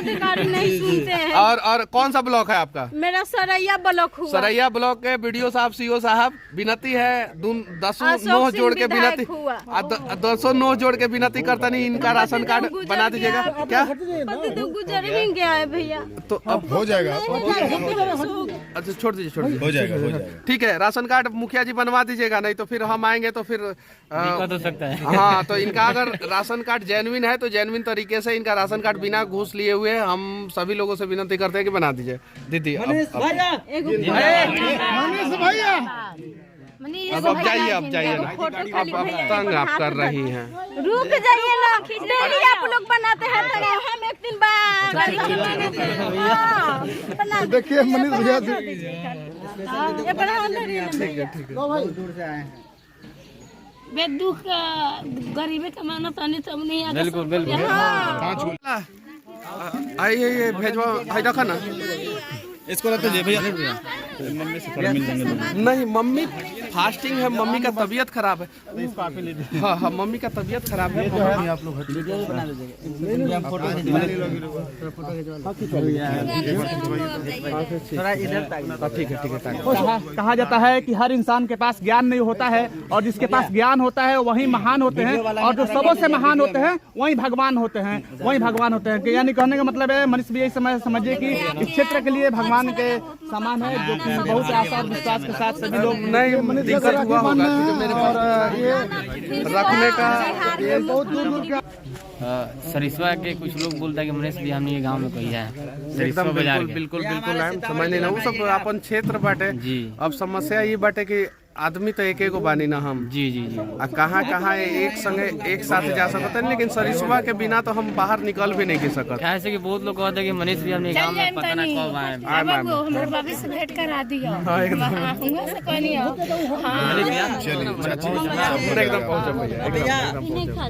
अधिकारी नहीं सुनते हैं। और कौन सा ब्लॉक है आपका? मेरा सरैया ब्लॉक हुआ। सरैया ब्लॉक के बीडीओ साहब, सीओ साहब, विनती है 209 जोड़ के विनती, 209 जोड़ के विनती करता नहीं, इनका राशन कार्ड बना दीजिएगा। क्या तो गुजर ही गया है भैया। तो अब हो जाएगा। अच्छा छोड़ दीजिए, हो जाएगा। ठीक है, राशन कार्ड मुखिया जी बनवा दीजिएगा, नहीं तो फिर हम आएंगे तो फिर दिक्कत हो सकता है। हाँ, तो इनका अगर राशन कार्ड जेन्युइन है तो जेन्युइन तरीके से इनका राशन कार्ड बिना घूस लिए हुए हम सभी लोगों से विनती करते हैं कि बना दीजिए। दीदी अब जाइए, अब जाइए ना, अब तंग आप कर रही हैं। रुक जाइए ना, डेली आप लोग बनाते हैं तो हम एक दिन देखिए मनीष भैया दुख गरीबी कमाना पानी सब नहीं आता। बिल्कुल बिल्कुल। आइए भेजवा, देखा ना इसको रख दीजिए भैया। मम्मी से मिल लेंगे। नहीं, मम्मी फास्टिंग है, मम्मी का तबीयत खराब है। हाँ, मम्मी का तबीयत खराब है। आप लोग ठीक है। कहा जाता है कि हर इंसान के पास ज्ञान नहीं होता है, और जिसके पास ज्ञान होता है वही महान होते हैं, और जो सबों से महान होते हैं वही भगवान होते हैं, यानी कहने का मतलब है मनीष भी यही समझिए कि इस क्षेत्र के लिए भगवान के समान है, जो कि बहुत आशा और विश्वास के साथ सभी लोग नहीं दिक्कत हुआ होगा क्योंकि मेरे पास रखने का ये बहुत दूर का। सरिस्वा के कुछ लोग बोलता है कि मनीष भी हमने गांव में कोई है एकदम बिल्कुल हम समझ नहीं ना, वो सब अपन क्षेत्र बाटे जी। अब समस्या ये बाटे कि आदमी तो एक बानी ना हम जी। कहाँ एक संगे एक साथ जा सकते हैं, लेकिन सरिस्वा के बिना तो हम बाहर निकल भी नहीं सकते। ऐसे कि बहुत लोग कहते हैं कि मनीष भी हमने गांव में पता ना कब आए। हमारे बाबी से भेंट करा दिया। हाँ एकदम चलिए एकदम पहुँचा भैया, एकदम पहुँचा।